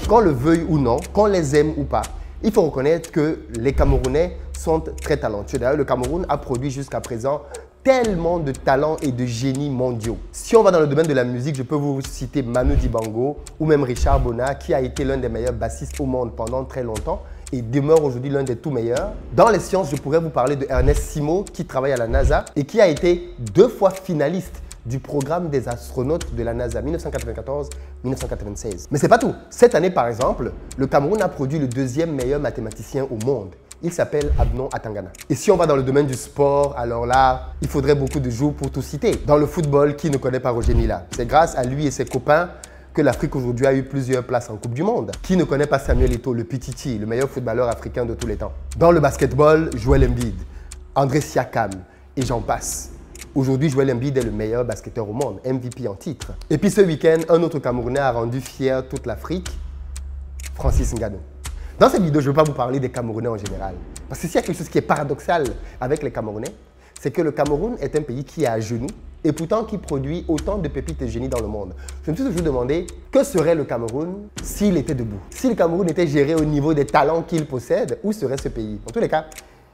qu'on le veuille ou non, qu'on les aime ou pas, il faut reconnaître que les Camerounais sont très talentueux. D'ailleurs, le Cameroun a produit jusqu'à présent tellement de talents et de génies mondiaux. Si on va dans le domaine de la musique, je peux vous citer Manu Dibango ou même Richard Bona, qui a été l'un des meilleurs bassistes au monde pendant très longtemps et demeure aujourd'hui l'un des tout meilleurs. Dans les sciences, je pourrais vous parler de Ernest Simo, qui travaille à la NASA et qui a été 2 fois finaliste du programme des astronautes de la NASA, 1994-1996. Mais c'est pas tout. Cette année, par exemple, le Cameroun a produit le 2e meilleur mathématicien au monde. Il s'appelle Abnon Atangana. Et si on va dans le domaine du sport, alors là, il faudrait beaucoup de jours pour tout citer. Dans le football, qui ne connaît pas Roger Mila? C'est grâce à lui et ses copains que l'Afrique aujourd'hui a eu plusieurs places en Coupe du Monde. Qui ne connaît pas Samuel Eto'o, le Pititi, le meilleur footballeur africain de tous les temps? Dans le basketball, Joel Embiid, André Siakam et j'en passe. Aujourd'hui, Joel Embiid est le meilleur basketteur au monde, MVP en titre. Et puis ce week-end, un autre Camerounais a rendu fier toute l'Afrique, Francis Ngannou. Dans cette vidéo, je ne veux pas vous parler des Camerounais en général. Parce que s'il y a quelque chose qui est paradoxal avec les Camerounais, c'est que le Cameroun est un pays qui est à genoux et pourtant qui produit autant de pépites et de génies dans le monde. Je me suis toujours demandé que serait le Cameroun s'il était debout. Si le Cameroun était géré au niveau des talents qu'il possède, où serait ce pays? En tous les cas,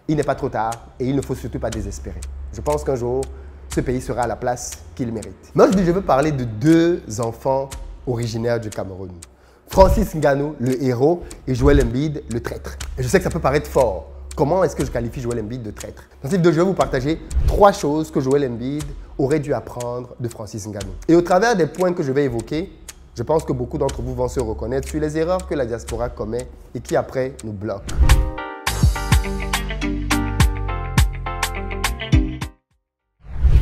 il n'est pas trop tard et il ne faut surtout pas désespérer. Je pense qu'un jour, ce pays sera à la place qu'il mérite. Mais aujourd'hui, je veux parler de 2 enfants originaires du Cameroun. Francis Ngannou, le héros, et Joel Embiid, le traître. Et je sais que ça peut paraître fort. Comment est-ce que je qualifie Joel Embiid de traître? Dans cette vidéo, je vais vous partager 3 choses que Joel Embiid aurait dû apprendre de Francis Ngannou. Et au travers des points que je vais évoquer, je pense que beaucoup d'entre vous vont se reconnaître sur les erreurs que la diaspora commet et qui après nous bloquent.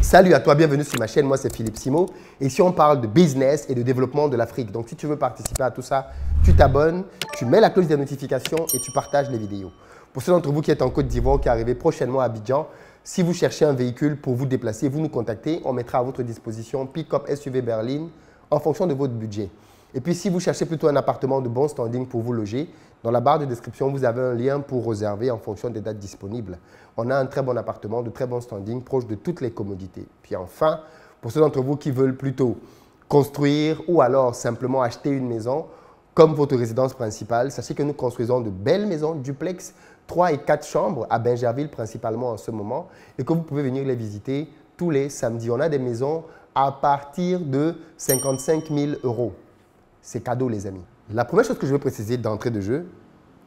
Salut à toi, bienvenue sur ma chaîne, moi c'est Philippe Simo. Et ici on parle de business et de développement de l'Afrique. Donc si tu veux participer à tout ça, tu t'abonnes, tu mets la cloche des notifications et tu partages les vidéos. Pour ceux d'entre vous qui êtes en Côte d'Ivoire, qui arrivez prochainement à Abidjan, si vous cherchez un véhicule pour vous déplacer, vous nous contactez, on mettra à votre disposition pick-up SUV berline en fonction de votre budget. Et puis si vous cherchez plutôt un appartement de bon standing pour vous loger, dans la barre de description, vous avez un lien pour réserver en fonction des dates disponibles. On a un très bon appartement, de très bon standing, proche de toutes les commodités. Puis enfin, pour ceux d'entre vous qui veulent plutôt construire ou alors simplement acheter une maison comme votre résidence principale, sachez que nous construisons de belles maisons duplex, 3 et 4 chambres à Bingerville principalement en ce moment et que vous pouvez venir les visiter tous les samedis. On a des maisons à partir de 55 000 €. C'est cadeau les amis. La première chose que je veux préciser d'entrée de jeu,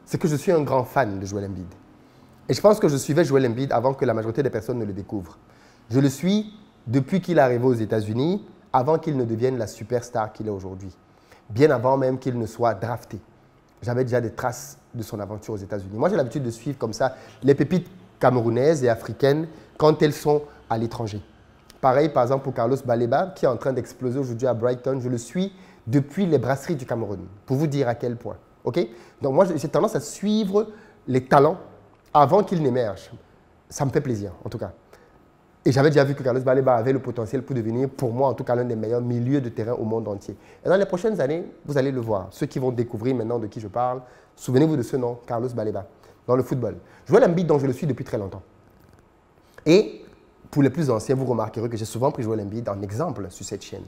c'est que je suis un grand fan de Joel Embiid. Et je pense que je suivais Joel Embiid avant que la majorité des personnes ne le découvrent. Je le suis depuis qu'il est arrivé aux États-Unis, avant qu'il ne devienne la superstar qu'il est aujourd'hui. Bien avant même qu'il ne soit drafté. J'avais déjà des traces de son aventure aux États-Unis. Moi, j'ai l'habitude de suivre comme ça les pépites camerounaises et africaines quand elles sont à l'étranger. Pareil, par exemple, pour Carlos Baleba, qui est en train d'exploser aujourd'hui à Brighton. Je le suis depuis les brasseries du Cameroun, pour vous dire à quel point. Okay? Donc moi, j'ai tendance à suivre les talents avant qu'ils n'émergent. Ça me fait plaisir, en tout cas. Et j'avais déjà vu que Carlos Baleba avait le potentiel pour devenir, pour moi, en tout cas, l'un des meilleurs milieux de terrain au monde entier. Et dans les prochaines années, vous allez le voir. Ceux qui vont découvrir maintenant de qui je parle, souvenez-vous de ce nom, Carlos Baleba, dans le football. Joel Embiid, dont je le suis depuis très longtemps. Et pour les plus anciens, vous remarquerez que j'ai souvent pris Joel Embiid en exemple sur cette chaîne.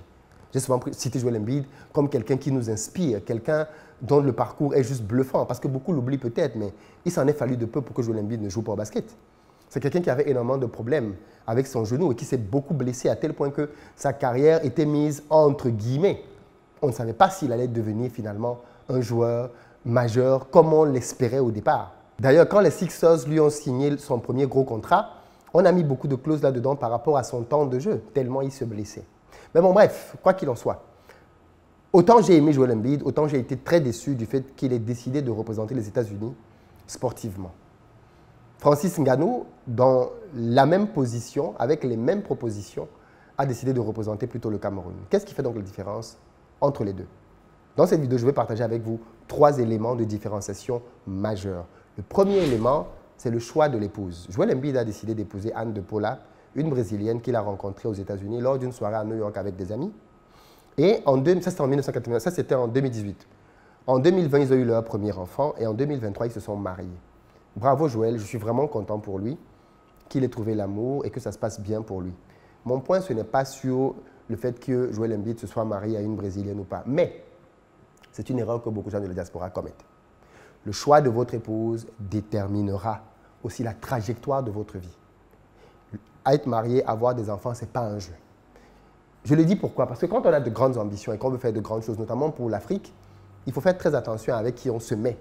J'ai souvent cité Joel Embiid comme quelqu'un qui nous inspire, quelqu'un dont le parcours est juste bluffant, parce que beaucoup l'oublient peut-être, mais il s'en est fallu de peu pour que Joel Embiid ne joue pas au basket. C'est quelqu'un qui avait énormément de problèmes avec son genou et qui s'est beaucoup blessé à tel point que sa carrière était mise entre guillemets. On ne savait pas s'il allait devenir finalement un joueur majeur comme on l'espérait au départ. D'ailleurs, quand les Sixers lui ont signé son premier gros contrat, on a mis beaucoup de clauses là-dedans par rapport à son temps de jeu, tellement il se blessait. Mais bon, bref, quoi qu'il en soit, autant j'ai aimé Joel Embiid, autant j'ai été très déçu du fait qu'il ait décidé de représenter les États-Unis sportivement. Francis Ngannou, dans la même position, avec les mêmes propositions, a décidé de représenter plutôt le Cameroun. Qu'est-ce qui fait donc la différence entre les deux? Dans cette vidéo, je vais partager avec vous 3 éléments de différenciation majeurs. Le premier élément, c'est le choix de l'épouse. Joel Embiid a décidé d'épouser Anne de Paula, une Brésilienne qu'il a rencontrée aux États-Unis lors d'une soirée à New York avec des amis. Et ça, c'était en 1980, ça c'était en 2018. En 2020, ils ont eu leur premier enfant et en 2023, ils se sont mariés. Bravo Joel, je suis vraiment content pour lui, qu'il ait trouvé l'amour et que ça se passe bien pour lui. Mon point, ce n'est pas sur le fait que Joel Embiid se soit marié à une Brésilienne ou pas. Mais C'est une erreur que beaucoup de gens de la diaspora commettent. Le choix de votre épouse déterminera aussi la trajectoire de votre vie. Être marié, avoir des enfants, ce n'est pas un jeu. Je le dis pourquoi? Parce que quand on a de grandes ambitions et qu'on veut faire de grandes choses, notamment pour l'Afrique, il faut faire très attention avec qui on se met,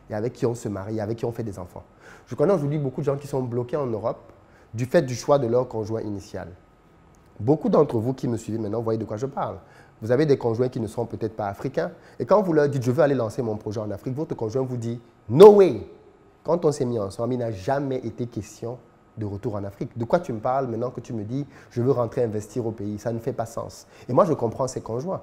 et avec qui on se marie, et avec qui on fait des enfants. Je connais aujourd'hui beaucoup de gens qui sont bloqués en Europe du fait du choix de leur conjoint initial. Beaucoup d'entre vous qui me suivez maintenant, vous voyez de quoi je parle. Vous avez des conjoints qui ne sont peut-être pas africains, et quand vous leur dites « je veux aller lancer mon projet en Afrique », votre conjoint vous dit « no way ». Quand on s'est mis ensemble, il n'a jamais été question de retour en Afrique. De quoi tu me parles maintenant que tu me dis « je veux rentrer investir au pays », ça ne fait pas sens. Et moi, je comprends ces conjoints.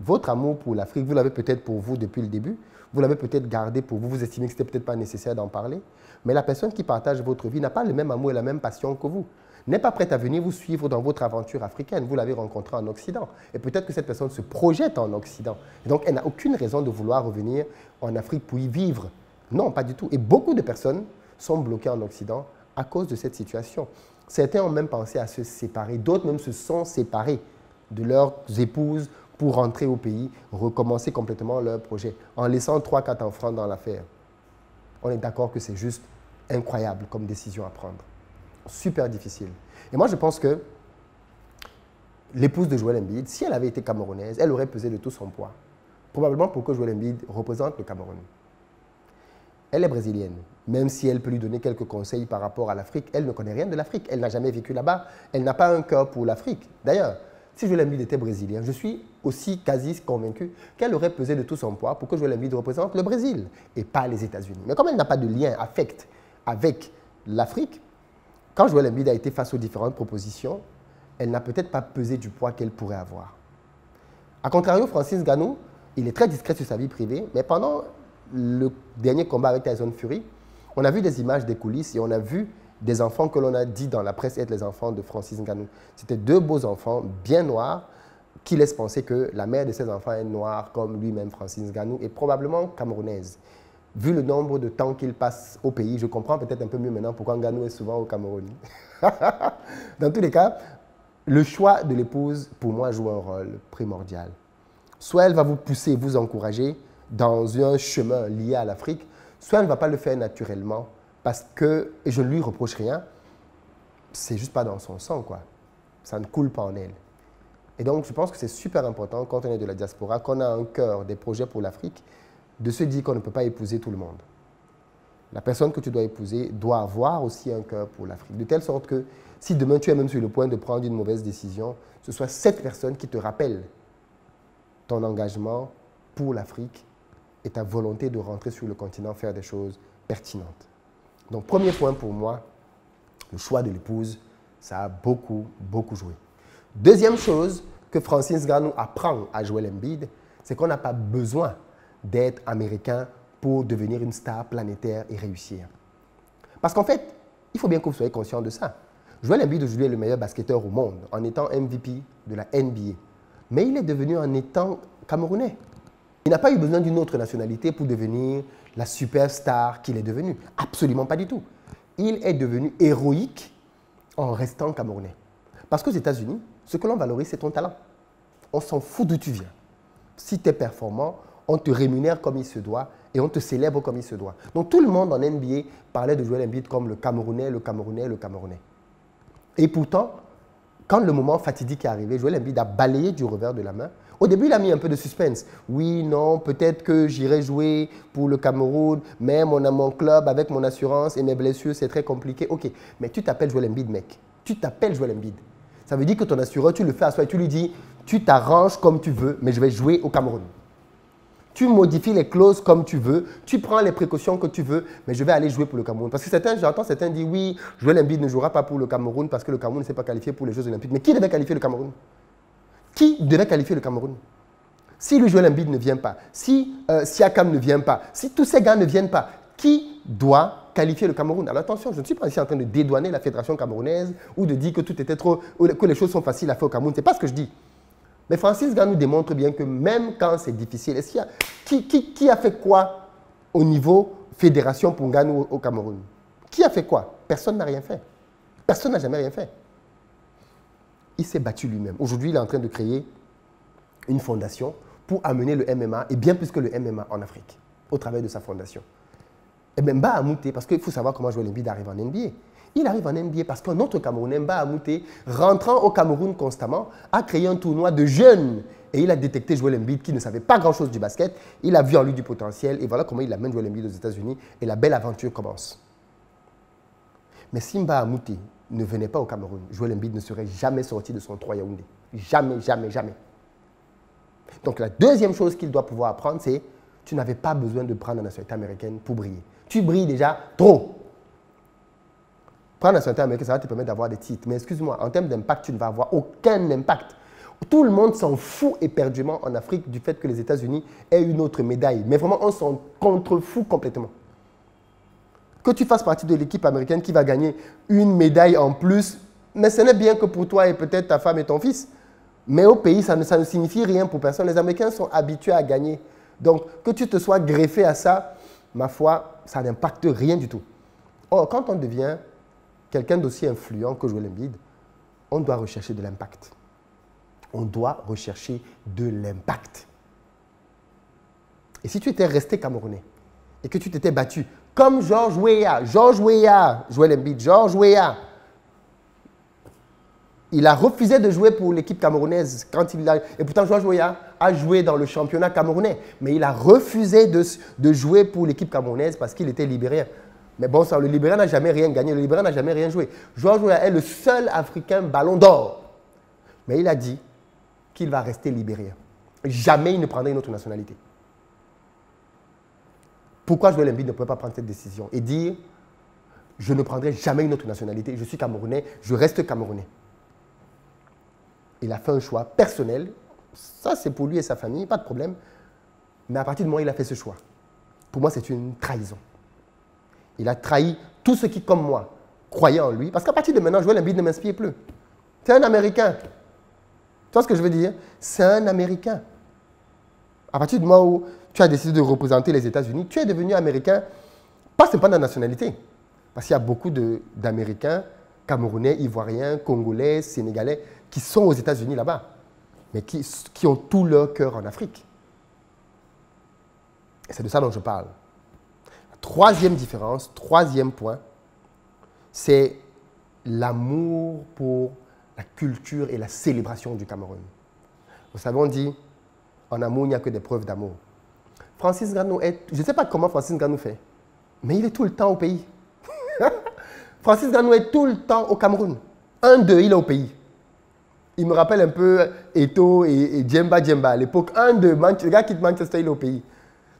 Votre amour pour l'Afrique, vous l'avez peut-être pour vous depuis le début, vous l'avez peut-être gardé pour vous, vous estimez que ce n'était peut-être pas nécessaire d'en parler, mais la personne qui partage votre vie n'a pas le même amour et la même passion que vous, n'est pas prête à venir vous suivre dans votre aventure africaine. Vous l'avez rencontrée en Occident. Et peut-être que cette personne se projette en Occident. Et donc, elle n'a aucune raison de vouloir revenir en Afrique pour y vivre. Non, pas du tout. Et beaucoup de personnes sont bloquées en Occident à cause de cette situation. Certains ont même pensé à se séparer. D'autres même se sont séparés de leurs épouses pour rentrer au pays, recommencer complètement leur projet, en laissant 3-4 enfants dans l'affaire. On est d'accord que c'est juste incroyable comme décision à prendre. Super difficile. Et moi, je pense que l'épouse de Joel Embiid, si elle avait été camerounaise, elle aurait pesé de tout son poids. Probablement pour que Joel Embiid représente le Cameroun. Elle est brésilienne. Même si elle peut lui donner quelques conseils par rapport à l'Afrique, elle ne connaît rien de l'Afrique. Elle n'a jamais vécu là-bas. Elle n'a pas un cœur pour l'Afrique. D'ailleurs, si Joel Embiid était brésilien, je suis aussi quasi convaincu qu'elle aurait pesé de tout son poids pour que Joel Embiid représente le Brésil et pas les États-Unis. Mais comme elle n'a pas de lien affect avec l'Afrique, quand Joel Embiid a été face aux différentes propositions, elle n'a peut-être pas pesé du poids qu'elle pourrait avoir. A contrario, Francis Ngannou, il est très discret sur sa vie privée, mais pendant le dernier combat avec Tyson Fury, on a vu des images des coulisses et on a vu des enfants que l'on a dit dans la presse être les enfants de Francis Ngannou. C'était deux beaux enfants, bien noirs, qui laissent penser que la mère de ces enfants est noire, comme lui-même Francis Ngannou, et probablement camerounaise. Vu le nombre de temps qu'il passe au pays, je comprends peut-être un peu mieux maintenant pourquoi Ngannou est souvent au Cameroun. Dans tous les cas, le choix de l'épouse, pour moi, joue un rôle primordial. Soit elle va vous pousser, vous encourager dans un chemin lié à l'Afrique, soit elle ne va pas le faire naturellement parce que, et je ne lui reproche rien, c'est juste pas dans son sang, quoi. Ça ne coule pas en elle. Et donc, je pense que c'est super important quand on est de la diaspora, qu'on a un cœur, des projets pour l'Afrique, de se dire qu'on ne peut pas épouser tout le monde. La personne que tu dois épouser doit avoir aussi un cœur pour l'Afrique. De telle sorte que si demain tu es même sur le point de prendre une mauvaise décision, ce soit cette personne qui te rappelle ton engagement pour l'Afrique et ta volonté de rentrer sur le continent, faire des choses pertinentes. Donc, premier point pour moi, le choix de l'épouse, ça a beaucoup, beaucoup joué. Deuxième chose que Francis Ngannou apprend à Joel Embiid, c'est qu'on n'a pas besoin d'être américain pour devenir une star planétaire et réussir. Parce qu'en fait, il faut bien que vous soyez conscient de ça. Joel Embiid aujourd'hui est le meilleur basketteur au monde en étant MVP de la NBA. Mais il est devenu en étant camerounais. Il n'a pas eu besoin d'une autre nationalité pour devenir la superstar qu'il est devenu. Absolument pas du tout. Il est devenu héroïque en restant camerounais. Parce qu'aux États-Unis, ce que l'on valorise, c'est ton talent. On s'en fout d'où tu viens. Si tu es performant, on te rémunère comme il se doit et on te célèbre comme il se doit. Donc tout le monde en NBA parlait de Joel Embiid comme le Camerounais, le Camerounais, le Camerounais. Et pourtant, quand le moment fatidique est arrivé, Joel Embiid a balayé du revers de la main. Au début, il a mis un peu de suspense. Oui, non, peut-être que j'irai jouer pour le Cameroun, mais mon club, avec mon assurance et mes blessures, c'est très compliqué. Ok, mais tu t'appelles Joel Embiid, mec. Tu t'appelles Joel Embiid. Ça veut dire que ton assureur, tu le fais asseoir et tu lui dis, tu t'arranges comme tu veux, mais je vais jouer au Cameroun. Tu modifies les clauses comme tu veux, tu prends les précautions que tu veux, mais je vais aller jouer pour le Cameroun. Parce que j'entends certains dire, oui, Joel Embiid ne jouera pas pour le Cameroun parce que le Cameroun ne s'est pas qualifié pour les Jeux Olympiques. Mais qui devait qualifier le Cameroun? Qui devait qualifier le Cameroun? Si le Joel Embiid ne vient pas, si Siakam ne vient pas, si tous ces gars ne viennent pas, qui doit qualifier le Cameroun? Alors attention, je ne suis pas ici en train de dédouaner la fédération camerounaise ou de dire que tout était trop, que les choses sont faciles à faire au Cameroun. Ce n'est pas ce que je dis. Mais Francis Ngannou démontre bien que même quand c'est difficile, qui a fait quoi au niveau fédération pour Ngannou au Cameroun? Qui a fait quoi? Personne n'a rien fait. Personne n'a jamais rien fait. Il s'est battu lui-même. Aujourd'hui, il est en train de créer une fondation pour amener le MMA, et bien plus que le MMA en Afrique, au travers de sa fondation. Et bien Mba Amoute, parce qu'il faut savoir comment Joel Embiid arrive en NBA. Il arrive en NBA parce qu'un autre Camerounais, Mba Amoute, rentrant au Cameroun constamment, a créé un tournoi de jeunes. Et il a détecté Joel Embiid qui ne savait pas grand-chose du basket. Il a vu en lui du potentiel. Et voilà comment il amène Joel Embiid aux États-Unis. Et la belle aventure commence. Mais si Mba Amoute ne venait pas au Cameroun, Joel Embiid ne serait jamais sorti de son 3 Yaoundé. Jamais, jamais, jamais. Donc la deuxième chose qu'il doit pouvoir apprendre, c'est tu n'avais pas besoin de prendre la nationalité américaine pour briller. Tu brilles déjà trop. Prendre la nationalité américaine, ça va te permettre d'avoir des titres. Mais excuse-moi, en termes d'impact, tu ne vas avoir aucun impact. Tout le monde s'en fout éperdument en Afrique du fait que les États-Unis aient une autre médaille. Mais vraiment, on s'en contrefout complètement. Que tu fasses partie de l'équipe américaine qui va gagner une médaille en plus, mais ce n'est bien que pour toi et peut-être ta femme et ton fils. Mais au pays, ça ne signifie rien pour personne. Les Américains sont habitués à gagner. Donc, que tu te sois greffé à ça, ma foi, ça n'impacte rien du tout. Or, quand on devient quelqu'un d'aussi influent que Joel Embiid, on doit rechercher de l'impact. On doit rechercher de l'impact. Et si tu étais resté Camerounais et que tu t'étais battu comme George Weah, Joel Embiid, George Weah, il a refusé de jouer pour l'équipe camerounaise quand il a... Et pourtant, George Weah a joué dans le championnat camerounais. Mais il a refusé de jouer pour l'équipe camerounaise parce qu'il était libérien. Mais bon, ça, le Libérien n'a jamais rien gagné, le Libérien n'a jamais rien joué. George Weah est le seul Africain ballon d'or. Mais il a dit qu'il va rester libérien. Jamais il ne prendrait une autre nationalité. Pourquoi Joel Embiid ne pouvait pas prendre cette décision et dire « Je ne prendrai jamais une autre nationalité, je suis Camerounais, je reste Camerounais ». Il a fait un choix personnel. Ça, c'est pour lui et sa famille, pas de problème. Mais à partir du moment où il a fait ce choix, pour moi, c'est une trahison. Il a trahi tous ceux qui, comme moi, croyaient en lui. Parce qu'à partir de maintenant, Joel Embiid ne m'inspire plus. C'est un Américain. Tu vois ce que je veux dire? C'est un Américain. À partir du moment où tu as décidé de représenter les États-Unis, tu es devenu Américain, pas seulement de la nationalité. Parce qu'il y a beaucoup d'Américains, Camerounais, Ivoiriens, Congolais, Sénégalais, qui sont aux États-Unis là-bas, mais qui ont tout leur cœur en Afrique. Et c'est de ça dont je parle. La troisième différence, troisième point, c'est l'amour pour la culture et la célébration du Cameroun. Vous savez, on dit, en amour, il n'y a que des preuves d'amour. Francis Ngannou est... Je ne sais pas comment Francis Ngannou fait, mais il est tout le temps au pays. Francis Ngannou est tout le temps au Cameroun. Un d'eux, il est au pays. Il me rappelle un peu Eto'o et Djemba à l'époque. Un d'eux, le gars quitte Manchester, il est au pays.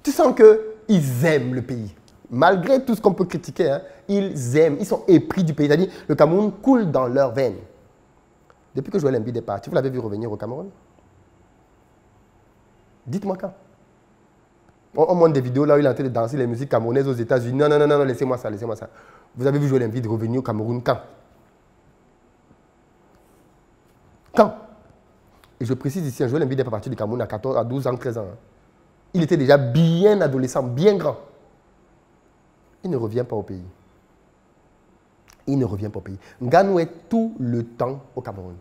Tu sens qu'ils aiment le pays. Malgré tout ce qu'on peut critiquer, hein, ils aiment, ils sont épris du pays. C'est-à-dire, le Cameroun coule dans leurs veines. Depuis que Joel Embiid est parti, vous l'avez vu revenir au Cameroun? Dites-moi quand. On montre des vidéos là où il est en train de danser les musiques camerounaises aux États-Unis. Non, non, non, non, laissez-moi ça, laissez-moi ça. Vous avez vu Joel Embiid revenir au Cameroun quand? Quand? Et je précise ici, Joel Embiid n'est pas parti du Cameroun à 12 ans, 13 ans. Hein. Il était déjà bien adolescent, bien grand. Il ne revient pas au pays. Il ne revient pas au pays. Ngannou est tout le temps au Cameroun.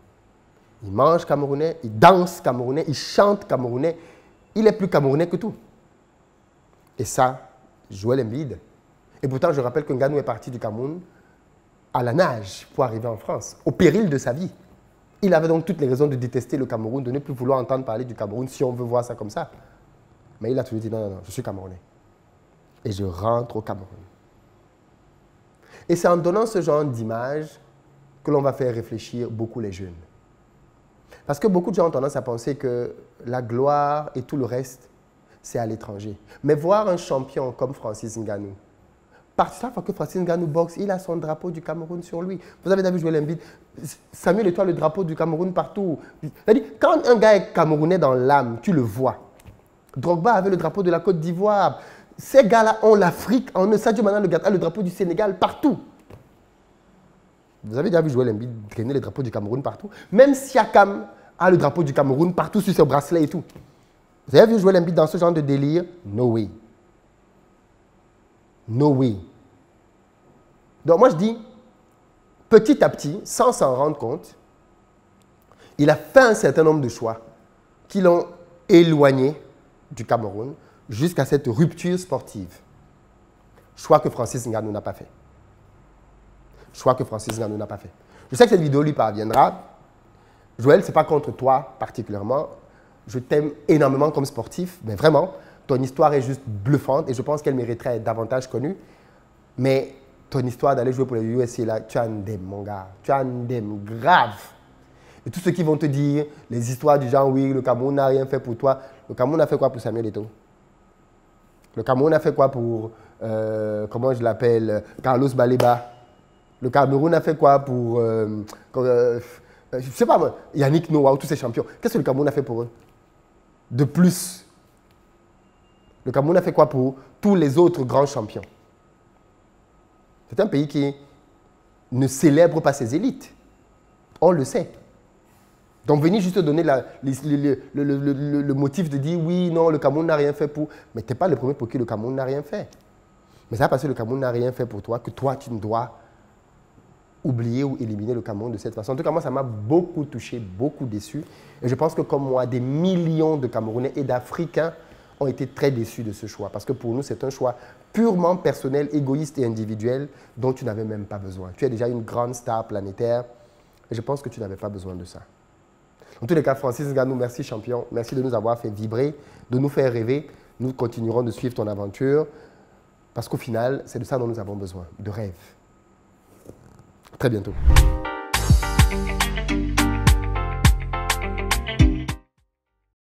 Il mange camerounais, il danse camerounais, il chante camerounais. Il est plus camerounais que tout. Et ça, Joel Embiid. Et pourtant, je rappelle que Ngannou est parti du Cameroun à la nage pour arriver en France, au péril de sa vie. Il avait donc toutes les raisons de détester le Cameroun, de ne plus vouloir entendre parler du Cameroun, si on veut voir ça comme ça. Mais il a toujours dit non, non, non, je suis Camerounais. Et je rentre au Cameroun. Et c'est en donnant ce genre d'image que l'on va faire réfléchir beaucoup les jeunes. Parce que beaucoup de gens ont tendance à penser que la gloire et tout le reste, c'est à l'étranger. Mais voir un champion comme Francis Ngannou, chaque fois que Francis Ngannou boxe, il a son drapeau du Cameroun sur lui. Vous avez vu Joel Embiid, Samuel Eto'o a le drapeau du Cameroun partout. C'est-à-dire, quand un gars est camerounais dans l'âme, tu le vois. Drogba avait le drapeau de la Côte d'Ivoire. Ces gars-là ont l'Afrique, Sadio Mané a le drapeau du Sénégal partout. Vous avez déjà vu Joel Embiid traîner le drapeau du Cameroun partout? Même Siakam a le drapeau du Cameroun partout sur ses bracelets et tout. Vous avez vu Joel Embiid dans ce genre de délire? No way. No way. Donc moi je dis, petit à petit, sans s'en rendre compte, il a fait un certain nombre de choix qui l'ont éloigné du Cameroun jusqu'à cette rupture sportive. Choix que Francis Ngannou n'a pas fait. Choix que Francis Ngannou n'a pas fait. Je sais que cette vidéo lui parviendra. Joël, ce n'est pas contre toi particulièrement. Je t'aime énormément comme sportif, mais vraiment, ton histoire est juste bluffante et je pense qu'elle mériterait d'être davantage connue. Mais ton histoire d'aller jouer pour les UFC, là, tu as un dème, mon gars. Tu as un dème grave. Et tous ceux qui vont te dire les histoires du genre, oui, le Cameroun n'a rien fait pour toi. Le Cameroun a fait quoi pour Samuel Eto'o? Le Cameroun a fait quoi pour, comment je l'appelle, Carlos Baleba? Le Cameroun a fait quoi pour, je ne sais pas moi, Yannick Noah ou tous ces champions? Qu'est-ce que le Cameroun a fait pour eux? De plus, le Cameroun a fait quoi pour tous les autres grands champions? C'est un pays qui ne célèbre pas ses élites. On le sait. Donc, venir juste donner le motif de dire oui, non, le Cameroun n'a rien fait pour. Mais tu n'es pas le premier pour qui le Cameroun n'a rien fait. Mais c'est pas parce que le Cameroun n'a rien fait pour toi que toi, tu ne dois oublier ou éliminer le Cameroun de cette façon. En tout cas, moi, ça m'a beaucoup touché, beaucoup déçu. Et je pense que comme moi, des millions de Camerounais et d'Africains ont été très déçus de ce choix. Parce que pour nous, c'est un choix purement personnel, égoïste et individuel dont tu n'avais même pas besoin. Tu es déjà une grande star planétaire et je pense que tu n'avais pas besoin de ça. En tous les cas, Francis Ngannou, merci champion. Merci de nous avoir fait vibrer, de nous faire rêver. Nous continuerons de suivre ton aventure parce qu'au final, c'est de ça dont nous avons besoin, de rêve. À très bientôt.